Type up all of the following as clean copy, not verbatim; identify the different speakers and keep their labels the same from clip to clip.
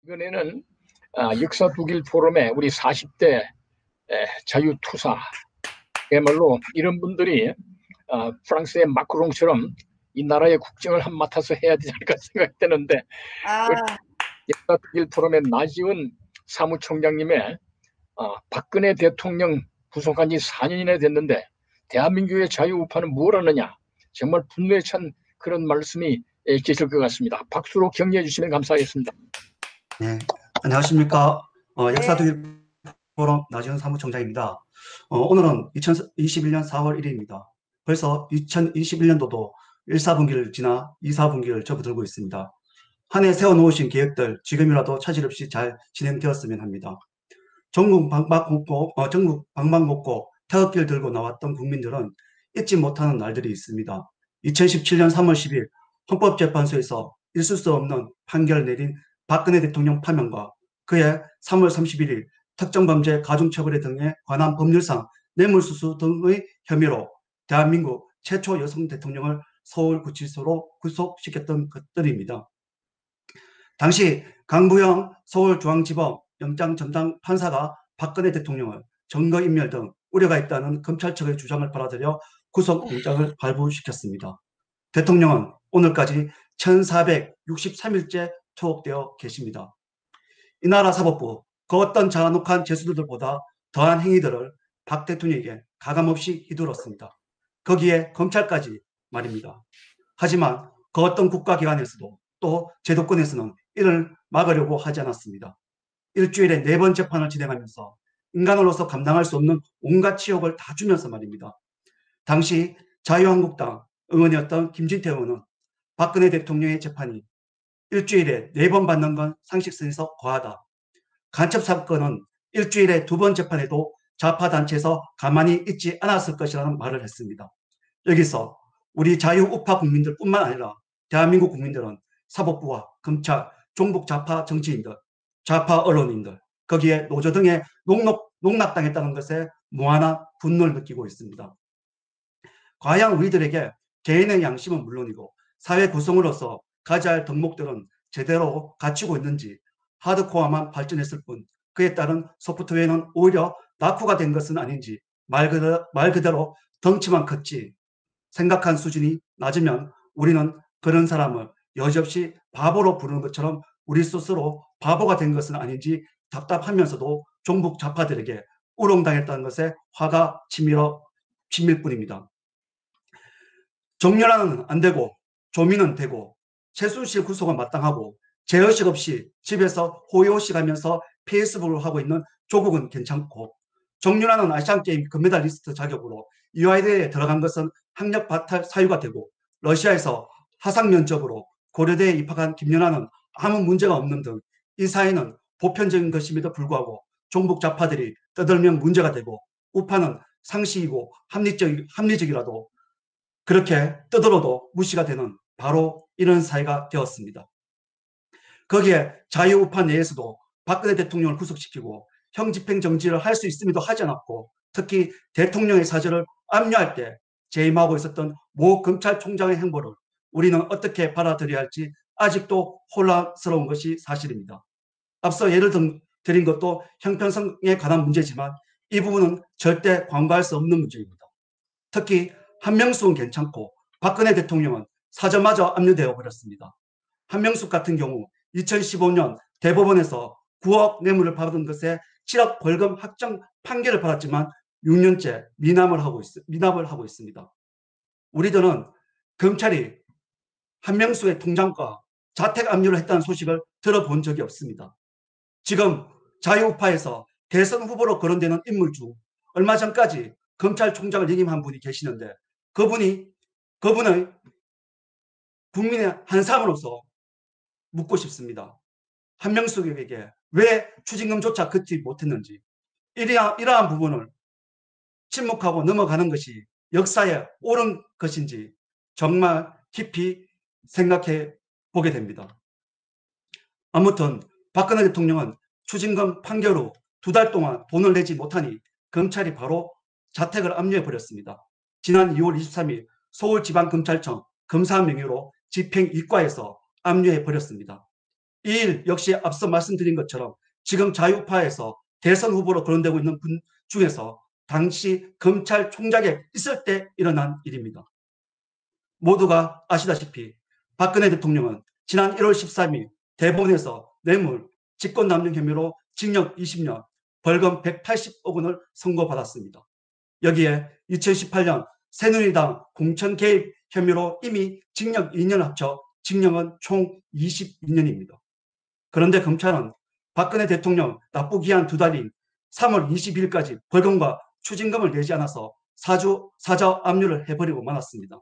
Speaker 1: 이번에는 역사 독일 포럼에 우리 40대 자유투사야말로 이런 분들이 프랑스의 마크롱처럼 이 나라의 국정을 맡아서 해야 되지 않을까 생각되는데, 그
Speaker 2: 아,
Speaker 1: 역사 독일 포럼의 나지은 사무총장님의 박근혜 대통령 구속한 지 4년이나 됐는데 대한민국의 자유우파는 뭘 하느냐, 정말 분노에 찬 그런 말씀이 계실 것 같습니다. 박수로 격려해 주시면 감사하겠습니다.
Speaker 3: 네, 안녕하십니까.
Speaker 2: 네.
Speaker 3: 역사독일 포럼 나지은 사무총장입니다. 오늘은 2021년 4월 1일입니다. 벌써 2021년도도 1사분기를 지나 2사분기를 접어들고 있습니다. 한 해 세워놓으신 계획들 지금이라도 차질 없이 잘 진행되었으면 합니다. 전국 방방곡곡 태극기를 들고 나왔던 국민들은 잊지 못하는 날들이 있습니다. 2017년 3월 10일 헌법재판소에서 있을 수 없는 판결을 내린 박근혜 대통령 파면과 그해 3월 31일 특정범죄 가중처벌에 등에 관한 법률상 뇌물수수 등의 혐의로 대한민국 최초 여성 대통령을 서울구치소로 구속시켰던 것들입니다. 당시 강부영 서울중앙지법 영장전담 판사가 박근혜 대통령을 증거인멸 등 우려가 있다는 검찰 측의 주장을 받아들여 구속영장을 발부시켰습니다. 대통령은 오늘까지 1463일째 투옥되어 계십니다. 이 나라 사법부 그 어떤 잔혹한 죄수들보다 더한 행위들을 박 대통령에게 가감없이 휘둘렀습니다. 거기에 검찰까지 말입니다. 하지만 그 어떤 국가기관에서도 또 제도권에서는 이를 막으려고 하지 않았습니다. 일주일에 4번 재판을 진행하면서 인간으로서 감당할 수 없는 온갖 치욕을 다 주면서 말입니다. 당시 자유한국당 의원이었던 김진태 의원은 박근혜 대통령의 재판이 일주일에 4번 받는 건 상식선에서 과하다. 간첩 사건은 일주일에 2번 재판해도 좌파 단체에서 가만히 있지 않았을 것이라는 말을 했습니다. 여기서 우리 자유우파 국민들뿐만 아니라 대한민국 국민들은 사법부와 검찰, 종북 좌파 정치인들, 좌파 언론인들, 거기에 노조 등에 농락당했다는 것에 무한한 분노를 느끼고 있습니다. 과연 우리들에게 개인의 양심은 물론이고 사회 구성으로서 가져야 할 덕목들은 제대로 갖추고 있는지, 하드코어만 발전했을 뿐 그에 따른 소프트웨어는 오히려 낙후가 된 것은 아닌지, 말 그대로 덩치만 컸지 생각한 수준이 낮으면 우리는 그런 사람을 여지없이 바보로 부르는 것처럼 우리 스스로 바보가 된 것은 아닌지 답답하면서도 종북 좌파들에게 우롱당했다는 것에 화가 치밀 뿐입니다. 정유라는 안 되고 조민은 되고 최순실 구속은 마땅하고 죄의식 없이 집에서 호의호식 하면서 페이스북을 하고 있는 조국은 괜찮고, 정유라는 아시안게임 금메달리스트 자격으로 UI대에 들어간 것은 학력 바탈 사유가 되고, 러시아에서 화상 면접으로 고려대에 입학한 김연아는 아무 문제가 없는 등 이 사회는 보편적인 것임에도 불구하고 종북 좌파들이 떠들면 문제가 되고, 우파는 상식이고 합리적이라도 그렇게 떠들어도 무시가 되는 바로 이런 사회가 되었습니다. 거기에 자유우파 내에서도 박근혜 대통령을 구속시키고 형집행정지를 할 수 있음에도 하지 않았고, 특히 대통령의 사절을 압류할 때 재임하고 있었던 모 검찰총장의 행보를 우리는 어떻게 받아들여야 할지 아직도 혼란스러운 것이 사실입니다. 앞서 예를 드린 것도 형평성에 관한 문제지만 이 부분은 절대 간과할 수 없는 문제입니다. 특히 한명숙은 괜찮고 박근혜 대통령은 사자마자 압류되어 버렸습니다. 한명숙 같은 경우 2015년 대법원에서 9억 뇌물을 받은 것에 7억 벌금 확정 판결을 받았지만 6년째 미납을 하고 있습니다. 우리들은 검찰이 한명숙의 통장과 자택 압류를 했다는 소식을 들어본 적이 없습니다. 지금 자유우파에서 대선 후보로 거론되는 인물 중 얼마 전까지 검찰총장을 역임한 분이 계시는데, 그분의 국민의 한 사람으로서 묻고 싶습니다. 한명숙에게 왜 추징금조차 걷지 못했는지, 이러한 부분을 침묵하고 넘어가는 것이 역사에 옳은 것인지 정말 깊이 생각해 보게 됩니다. 아무튼 박근혜 대통령은 추징금 판결 후 2달 동안 돈을 내지 못하니 검찰이 바로 자택을 압류해 버렸습니다. 지난 2월 23일 서울지방검찰청 검사 명의로 집행유가에서 압류해 버렸습니다. 이 일 역시 앞서 말씀드린 것처럼 지금 자유파에서 대선 후보로 거론되고 있는 분 중에서 당시 검찰총장에 있을 때 일어난 일입니다. 모두가 아시다시피 박근혜 대통령은 지난 1월 13일 대법원에서 뇌물, 직권남용 혐의로 징역 20년, 벌금 180억 원을 선고받았습니다. 여기에 2018년 새누리당 공천 개입 혐의로 이미 징역 2년 합쳐 징역은 총 22년입니다. 그런데 검찰은 박근혜 대통령 납부 기한 2달인 3월 20일까지 벌금과 추징금을 내지 않아서 사저 압류를 해버리고 말았습니다.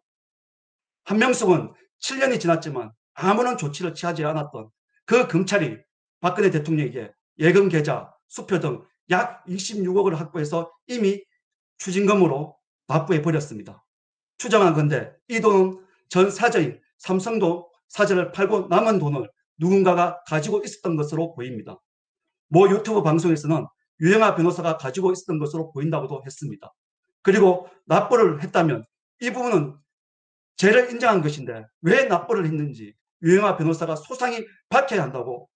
Speaker 3: 한명숙은 7년이 지났지만 아무런 조치를 취하지 않았던 그 검찰이 박근혜 대통령에게 예금 계좌, 수표 등 약 26억을 확보해서 이미 추징금으로 납부해 버렸습니다. 추정한 건데 이 돈은 전 사저인 삼성도 사저를 팔고 남은 돈을 누군가가 가지고 있었던 것으로 보입니다. 모 유튜브 방송에서는 유영하 변호사가 가지고 있었던 것으로 보인다고도 했습니다. 그리고 납부를 했다면 이 부분은 죄를 인정한 것인데 왜 납부를 했는지 유영하 변호사가 소상히 밝혀야 한다고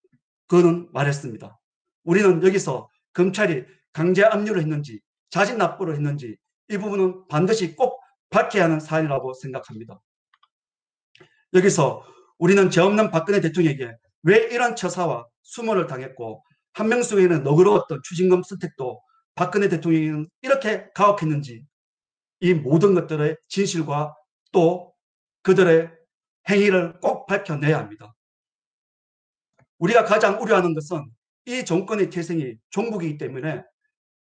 Speaker 3: 그는 말했습니다. 우리는 여기서 검찰이 강제 압류를 했는지 자진 납부를 했는지 이 부분은 반드시 꼭 밝혀야 하는 사안이라고 생각합니다. 여기서 우리는 죄 없는 박근혜 대통령에게 왜 이런 처사와 수모를 당했고 한명숙에게는 너그러웠던 추징금 선택도 박근혜 대통령이 이렇게 가혹했는지 이 모든 것들의 진실과 또 그들의 행위를 꼭 밝혀내야 합니다. 우리가 가장 우려하는 것은 이 정권의 태생이 종북이기 때문에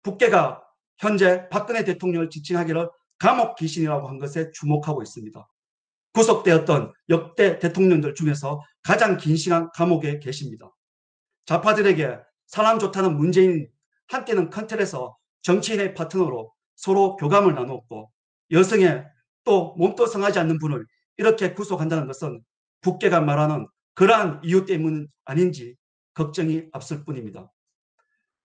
Speaker 3: 북계가 현재 박근혜 대통령을 지칭하기를 감옥 귀신이라고 한 것에 주목하고 있습니다. 구속되었던 역대 대통령들 중에서 가장 긴 시간 감옥에 계십니다. 좌파들에게 사람 좋다는 문재인 한때는 컨텔에서 정치인의 파트너로 서로 교감을 나누었고 여성의 또 몸도 성하지 않는 분을 이렇게 구속한다는 것은 북계가 말하는 그러한 이유 때문 아닌지 걱정이 앞설 뿐입니다.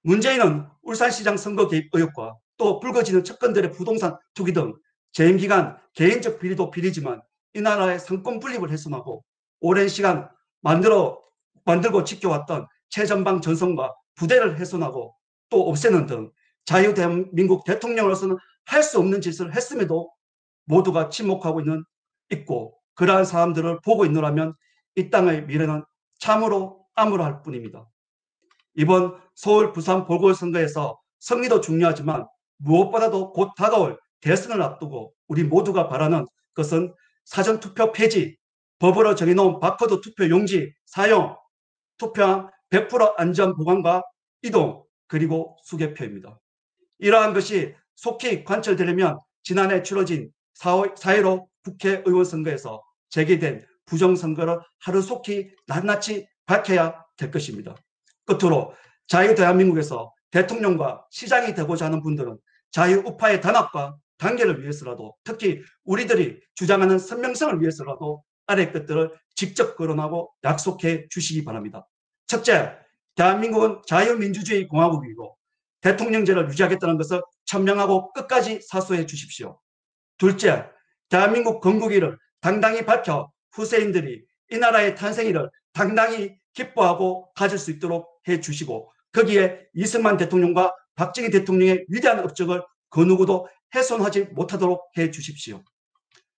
Speaker 3: 문재인은 울산시장 선거 개입 의혹과 또 불거지는 측근들의 부동산 투기 등 재임 기간 개인적 비리도 비리지만 이 나라의 상권 분립을 훼손하고 오랜 시간 만들고 지켜왔던 최전방 전선과 부대를 훼손하고 또 없애는 등 자유대한민국 대통령으로서는 할 수 없는 짓을 했음에도 모두가 침묵하고 있고 그러한 사람들을 보고 있노라면 이 땅의 미래는 참으로 암울할 뿐입니다. 이번 서울 부산 보궐선거에서 승리도 중요하지만 무엇보다도 곧 다가올 대선을 앞두고 우리 모두가 바라는 것은 사전투표 폐지, 법으로 정해놓은 바코드 투표 용지 사용, 투표함 100% 안전 보관과 이동, 그리고 수개표입니다. 이러한 것이 속히 관철되려면 지난해 치러진 4.15 국회의원 선거에서 제기된 부정선거를 하루속히 낱낱이 밝혀야 될 것입니다. 끝으로 자유대한민국에서 대통령과 시장이 되고자 하는 분들은 자유우파의 단합과 단계를 위해서라도 특히 우리들이 주장하는 선명성을 위해서라도 아래 것들을 직접 거론하고 약속해 주시기 바랍니다. 첫째, 대한민국은 자유민주주의 공화국이고 대통령제를 유지하겠다는 것을 천명하고 끝까지 사수해 주십시오. 둘째, 대한민국 건국일을 당당히 밝혀 후세인들이 이 나라의 탄생일을 당당히 기뻐하고 가질 수 있도록 해 주시고 거기에 이승만 대통령과 박정희 대통령의 위대한 업적을 그 누구도 훼손하지 못하도록 해 주십시오.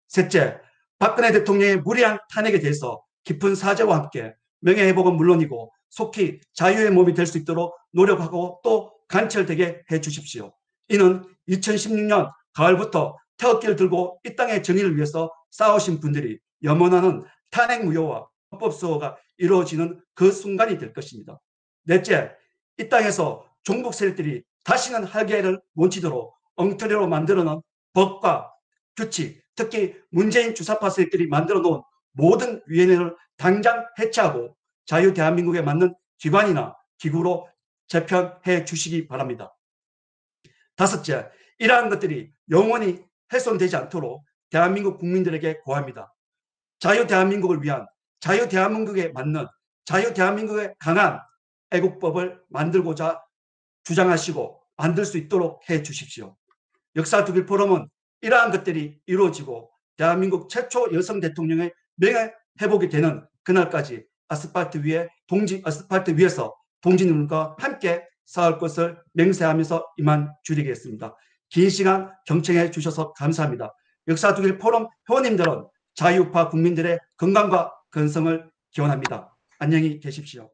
Speaker 3: 셋째, 박근혜 대통령의 무리한 탄핵에 대해서 깊은 사죄와 함께 명예회복은 물론이고 속히 자유의 몸이 될 수 있도록 노력하고 또 관철되게 해 주십시오. 이는 2016년 가을부터 태극기를 들고 이 땅의 정의를 위해서 싸우신 분들이 염원하는 탄핵 무효와 헌법 수호가 이루어지는 그 순간이 될 것입니다. 넷째, 이 땅에서 종북 세력들이 다시는 할개를 못 치도록 엉터리로 만들어놓은 법과 규칙, 특히 문재인 주사파 세력들이 만들어 놓은 모든 위원회를 당장 해체하고 자유대한민국에 맞는 기관이나 기구로 재편해 주시기 바랍니다. 다섯째, 이러한 것들이 영원히 훼손되지 않도록 대한민국 국민들에게 고합니다. 자유대한민국을 위한 자유대한민국에 맞는 자유대한민국에 강한 애국법을 만들고자 주장하시고 만들 수 있도록 해 주십시오. 역사두길 포럼은 이러한 것들이 이루어지고 대한민국 최초 여성 대통령의 명예 회복이 되는 그날까지 아스팔트 위에 동지 아스팔트 위에서 동지님과 함께 싸울 것을 맹세하면서 이만 줄이겠습니다. 긴 시간 경청해 주셔서 감사합니다. 역사두길 포럼 회원님들은 자유우파 국민들의 건강과 건성을 기원합니다. 안녕히 계십시오.